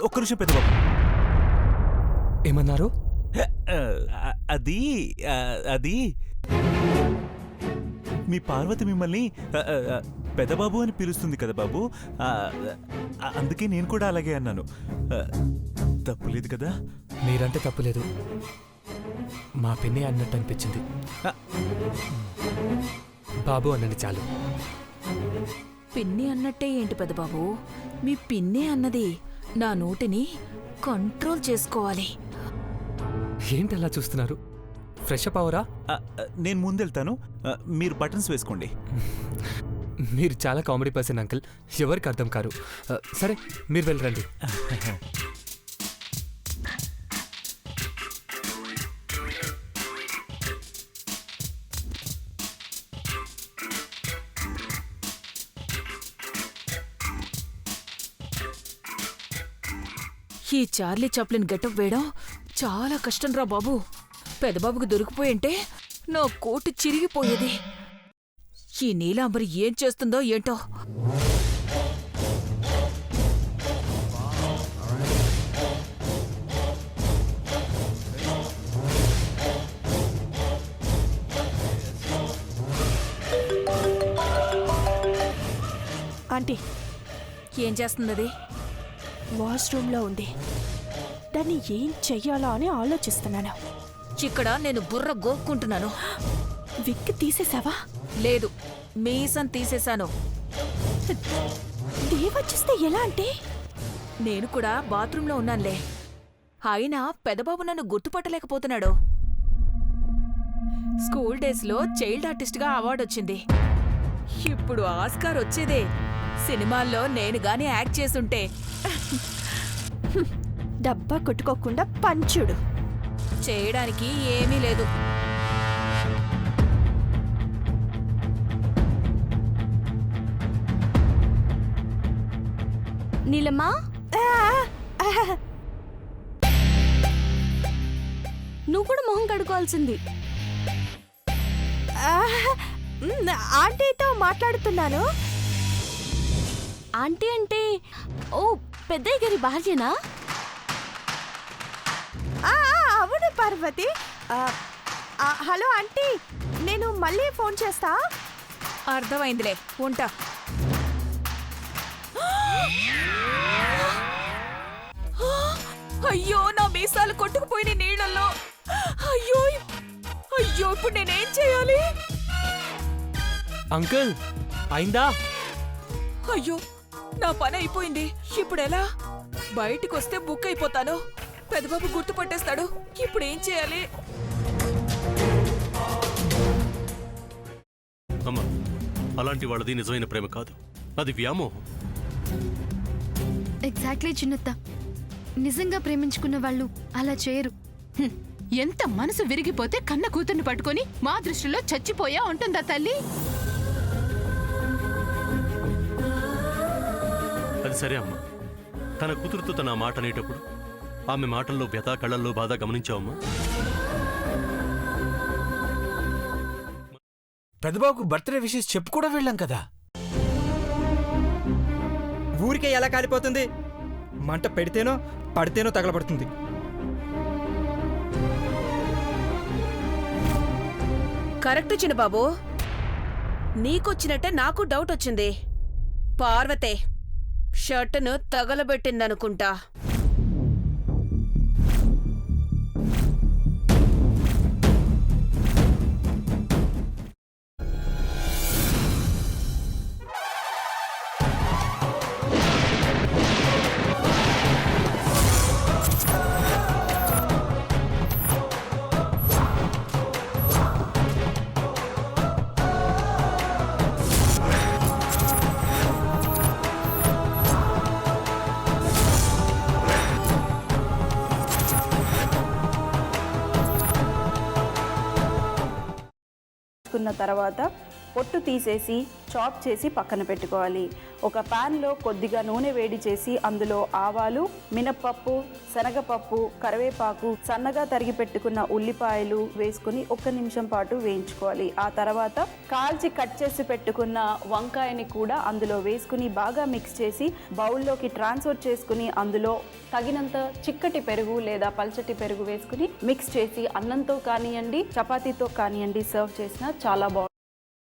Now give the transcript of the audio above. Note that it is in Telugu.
ఒక్క నిమిషం పెద్దబాబు. ఏమన్నారు? అది అది మీ పార్వతి మిమ్మల్ని పెద్దబాబు అని పిలుస్తుంది కదా బాబు, అందుకే నేను కూడా అలాగే అన్నాను. తప్పులేదు కదా? మీరంటే తప్పులేదు, మా పిన్ని అన్నట్టు అనిపించింది. బాబు అన్నది చాలు. పిన్ని అన్నట్టే ఏంటి పెద్దబాబు, మీ పిన్ని అన్నది. నా నోటిని కంట్రోల్ చేసుకోవాలి. ఏంటి అలా చూస్తున్నారు? ఫ్రెష్ అప్ అవరా? నేను ముందెళ్తాను, మీరు బటన్స్ వేసుకోండి. మీరు చాలా కామెడీ పర్సన్ అంకుల్, ఎవరికి అర్థం కారు. సరే మీరు వెళ్ళరండి. ఈ చార్లీ చాప్లిన్ గెటప్ వేయడం చాలా కష్టం రా బాబు. పెదబాబుకి దొరికిపోయింటే నా కోటు చిరిగిపోయేది. ఈ నీలాంబరి ఏం చేస్తుందో ఏంటో. ఆంటీ, ఏం చేస్తుందది? వాష్రూమ్లో ఉంది. దాన్ని ఏం చెయ్యాలా అని ఆలోచిస్తున్నాను. ఇక్కడ నేను బుర్ర గోక్కుంటున్నాను. విక్కి తీసేసావా? లేదు, మీసం తీసేశాను. దేవచ్చిస్తే ఎలా అంటే? నేను కూడా బాత్రూంలో ఉన్నానులే. అయినా పెదబాబు నన్ను గుర్తుపట్టలేకపోతున్నాడు. స్కూల్ డేస్లో చైల్డ్ ఆర్టిస్ట్గా అవార్డొచ్చింది. ఇప్పుడు ఆస్కార్ వచ్చేదే. సినిమాల్లో నేను గాని యాక్ట్ చేసుంటే. డబ్బా కొట్టుకోకుండా పంచుడు. చేయడానికి ఏమీ లేదు. నీలమ్మా, నువ్వు కూడా మొహం కడుకోవాల్సింది. ఆంటీతో మాట్లాడుతున్నాను. ఆంటీ అంటే ఓ పెద్దయ్య గారి భార్యనా? అవును పార్వతి. హలో ఆంటీ, నేను మళ్ళీ ఫోన్ చేస్తా. అర్థమైందిలే, ఉంటా. అయ్యో, నా మీసాలు కొట్టుకుపోయిన నీళ్ళల్లో. అయ్యో అయ్యో, ఇప్పుడు నేనేం చేయాలి? అంకుల్ అయిందా? అయ్యో, నా పని అయిపోయింది. ఇప్పుడెలా? బయటికొస్తే బుక్ అయిపోతాను. పెద్దబాబు గుర్తుపట్టేస్తాడు. ఇప్పుడేం చేయాలి? అమ్మా, అలాంటి వాళ్ళది నిజమైన ప్రేమ కాదు, అది వ్యామోహం. ఎగ్జాక్ట్లీ చిన్నత్త, నిజంగా ప్రేమించుకున్న వాళ్ళు అలా చేయరు. ఎంత మనసు విరిగిపోతే కన్న కూతుర్ని పట్టుకొని మా దృష్టిలో చచ్చిపోయా ఉంటుందా తల్లి? అది సరే అమ్మా, తన కూతురుతో తన మాట అనేటప్పుడు ఆమె మాటల్లో వ్యథ, కళ్ళల్లో బాధ గమనించావమ్మా? పెద్దబాబుకు బర్త్డే విషెస్ చెప్పు కూడా వెళ్ళాం కదా. ఊరికే ఎలా కాలిపోతుంది? మంట పెడితేనో పడితేనో తగలబడుతుంది. కరెక్ట్ చిన్నబాబు, నీకొచ్చినట్టే నాకు డౌట్ వచ్చింది. పార్వతే షర్టును తగలబెట్టిందనుకుంటా. తర్వాత పొట్టు తీసేసి చాప్ చేసి పక్కన పెట్టుకోవాలి. ఒక ప్యాన్లో కొద్దిగా నూనె వేడి చేసి అందులో ఆవాలు, మినప్పప్పు, శనగపప్పు, కరివేపాకు, సన్నగా తరిగి పెట్టుకున్న ఉల్లిపాయలు వేసుకుని 1 నిమిషం పాటు వేయించుకోవాలి. ఆ తర్వాత కాల్చి కట్ చేసి పెట్టుకున్న వంకాయని కూడా అందులో వేసుకుని బాగా మిక్స్ చేసి బౌల్లోకి ట్రాన్స్ఫర్ చేసుకుని అందులో తగినంత చిక్కటి పెరుగు లేదా పల్చటి పెరుగు వేసుకుని మిక్స్ చేసి అన్నంతో కానివ్వండి, చపాతీతో కానివ్వండి సర్వ్ చేసినా చాలా బాగుంటుంది.